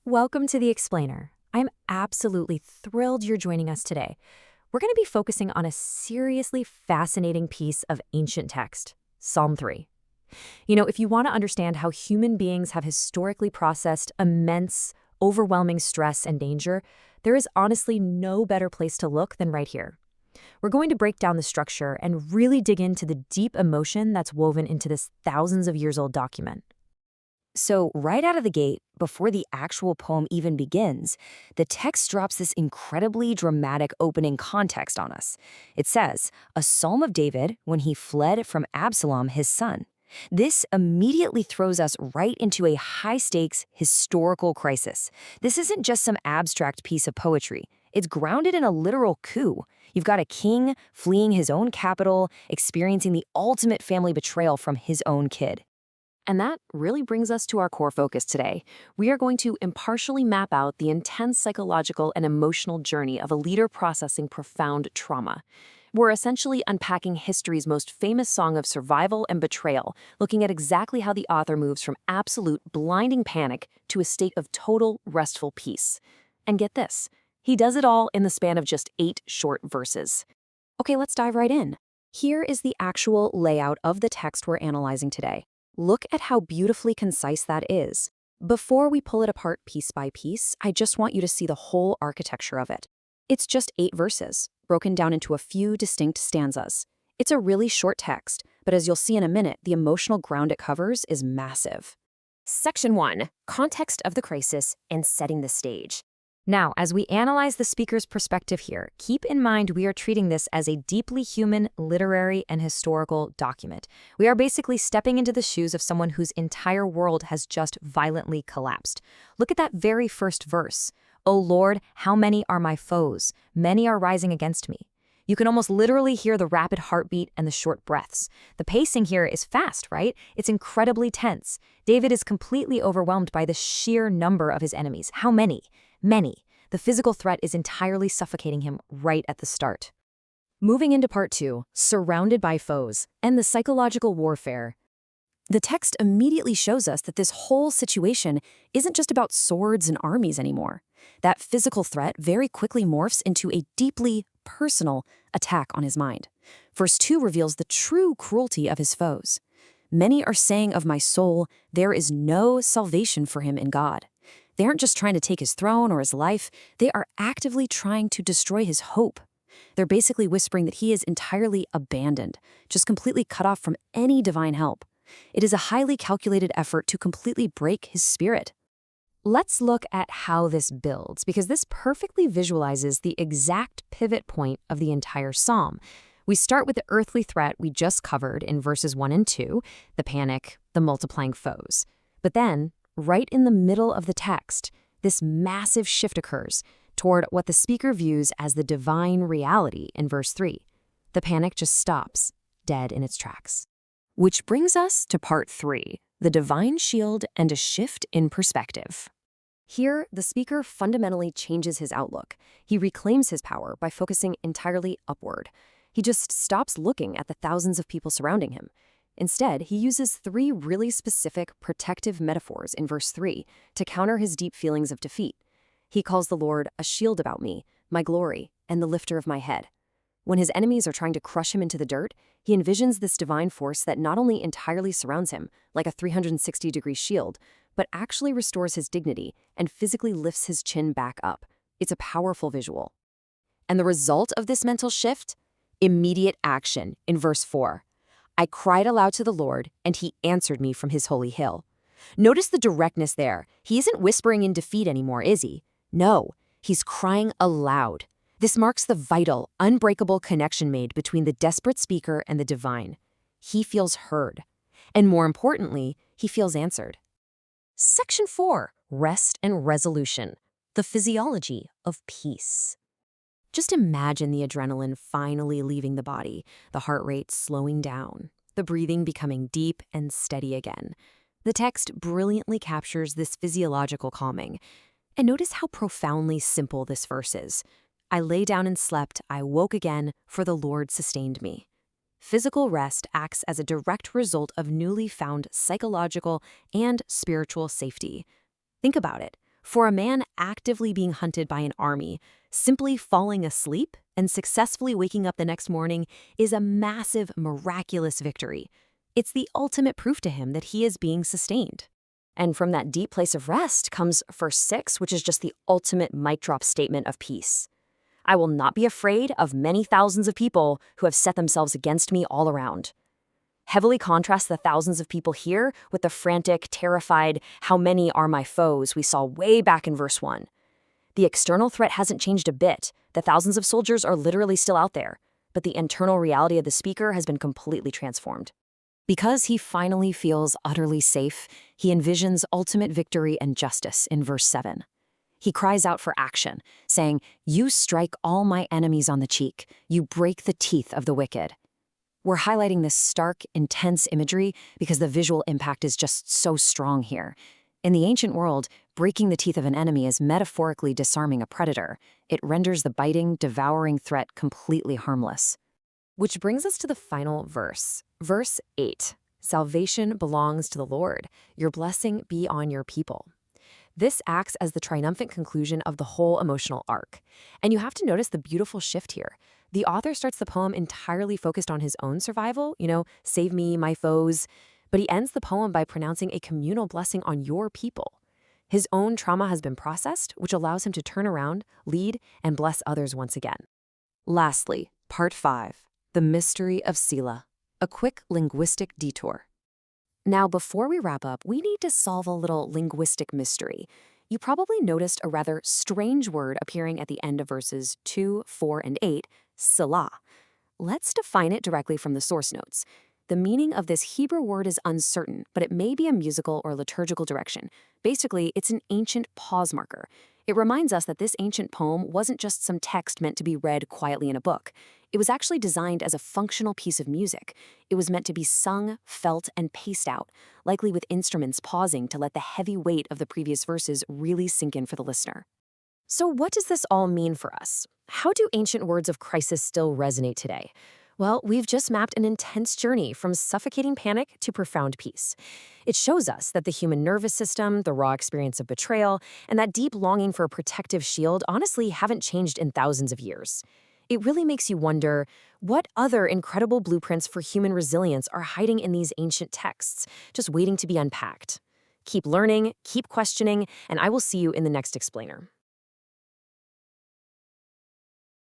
Welcome to The Explainer. I'm absolutely thrilled you're joining us today. We're going to be focusing on a seriously fascinating piece of ancient text, Psalm 3. If you want to understand how human beings have historically processed immense, overwhelming stress and danger, there is honestly no better place to look than right here. We're going to break down the structure and really dig into the deep emotion that's woven into this thousands of years old document. So, right out of the gate, before the actual poem even begins, the text drops this incredibly dramatic opening context on us. It says, a psalm of David when he fled from Absalom, his son. This immediately throws us right into a high stakes historical crisis. This isn't just some abstract piece of poetry, it's grounded in a literal coup. You've got a king fleeing his own capital, experiencing the ultimate family betrayal from his own kid. And that really brings us to our core focus today. We are going to impartially map out the intense psychological and emotional journey of a leader processing profound trauma. We're essentially unpacking history's most famous song of survival and betrayal, looking at exactly how the author moves from absolute blinding panic to a state of total restful peace. And get this, he does it all in the span of just 8 short verses. Okay, let's dive right in. Here is the actual layout of the text we're analyzing today. Look at how beautifully concise that is. Before we pull it apart piece by piece, I just want you to see the whole architecture of it. It's just 8 verses, broken down into a few distinct stanzas. It's a really short text, but as you'll see in a minute, the emotional ground it covers is massive. Section 1. Context of the crisis and setting the stage. Now, as we analyze the speaker's perspective here, keep in mind we are treating this as a deeply human, literary, and historical document. We are basically stepping into the shoes of someone whose entire world has just violently collapsed. Look at that very first verse. "O Lord, how many are my foes? Many are rising against me." You can almost literally hear the rapid heartbeat and the short breaths. The pacing here is fast, right? It's incredibly tense. David is completely overwhelmed by the sheer number of his enemies. How many? Many. The physical threat is entirely suffocating him right at the start. Moving into part 2, surrounded by foes, and the psychological warfare. The text immediately shows us that this whole situation isn't just about swords and armies anymore. That physical threat very quickly morphs into a deeply personal attack on his mind. Verse 2 reveals the true cruelty of his foes. Many are saying of my soul, there is no salvation for him in God. They aren't just trying to take his throne or his life, they are actively trying to destroy his hope. They're basically whispering that he is entirely abandoned, just completely cut off from any divine help. It is a highly calculated effort to completely break his spirit. Let's look at how this builds, because this perfectly visualizes the exact pivot point of the entire psalm. We start with the earthly threat we just covered in verses 1 and 2, the panic, the multiplying foes. But then, right in the middle of the text, this massive shift occurs toward what the speaker views as the divine reality in verse 3. The panic just stops, dead in its tracks. Which brings us to part 3, the divine shield and a shift in perspective. Here, the speaker fundamentally changes his outlook. He reclaims his power by focusing entirely upward. He just stops looking at the thousands of people surrounding him. Instead, he uses 3 really specific protective metaphors in verse 3 to counter his deep feelings of defeat. He calls the Lord a shield about me, my glory, and the lifter of my head. When his enemies are trying to crush him into the dirt, he envisions this divine force that not only entirely surrounds him, like a 360-degree shield, but actually restores his dignity and physically lifts his chin back up. It's a powerful visual. And the result of this mental shift? Immediate action in verse 4. I cried aloud to the Lord, and he answered me from his holy hill. Notice the directness there. He isn't whispering in defeat anymore, is he? No, he's crying aloud. This marks the vital, unbreakable connection made between the desperate speaker and the divine. He feels heard. And more importantly, he feels answered. Section 4. Rest and resolution. The physiology of peace. Just imagine the adrenaline finally leaving the body, the heart rate slowing down, the breathing becoming deep and steady again. The text brilliantly captures this physiological calming. And notice how profoundly simple this verse is. I lay down and slept, I woke again, for the Lord sustained me. Physical rest acts as a direct result of newly found psychological and spiritual safety. Think about it. For a man actively being hunted by an army, simply falling asleep and successfully waking up the next morning is a massive, miraculous victory. It's the ultimate proof to him that he is being sustained. And from that deep place of rest comes verse 6, which is just the ultimate mic drop statement of peace. I will not be afraid of many thousands of people who have set themselves against me all around. Heavily contrasts the thousands of people here with the frantic, terrified, how many are my foes we saw way back in verse 1. The external threat hasn't changed a bit. The thousands of soldiers are literally still out there, but the internal reality of the speaker has been completely transformed. Because he finally feels utterly safe, he envisions ultimate victory and justice in verse 7. He cries out for action, saying, "You strike all my enemies on the cheek. You break the teeth of the wicked." We're highlighting this stark, intense imagery because the visual impact is just so strong here. In the ancient world, breaking the teeth of an enemy is metaphorically disarming a predator. It renders the biting, devouring threat completely harmless. Which brings us to the final verse. Verse 8. Salvation belongs to the Lord. Your blessing be on your people. This acts as the triumphant conclusion of the whole emotional arc. And you have to notice the beautiful shift here. The author starts the poem entirely focused on his own survival, save me, my foes. But he ends the poem by pronouncing a communal blessing on your people. His own trauma has been processed, which allows him to turn around, lead, and bless others once again. Lastly, part 5. The mystery of Selah, a quick linguistic detour. Now, before we wrap up, we need to solve a little linguistic mystery. You probably noticed a rather strange word appearing at the end of verses 2, 4, and 8, Selah. Let's define it directly from the source notes. The meaning of this Hebrew word is uncertain, but it may be a musical or liturgical direction. Basically, it's an ancient pause marker. It reminds us that this ancient poem wasn't just some text meant to be read quietly in a book. It was actually designed as a functional piece of music. It was meant to be sung, felt, and paced out, likely with instruments pausing to let the heavy weight of the previous verses really sink in for the listener. So what does this all mean for us? How do ancient words of crisis still resonate today? Well, we've just mapped an intense journey from suffocating panic to profound peace. It shows us that the human nervous system, the raw experience of betrayal, and that deep longing for a protective shield honestly haven't changed in thousands of years. It really makes you wonder, what other incredible blueprints for human resilience are hiding in these ancient texts, just waiting to be unpacked? Keep learning, keep questioning, and I will see you in the next explainer.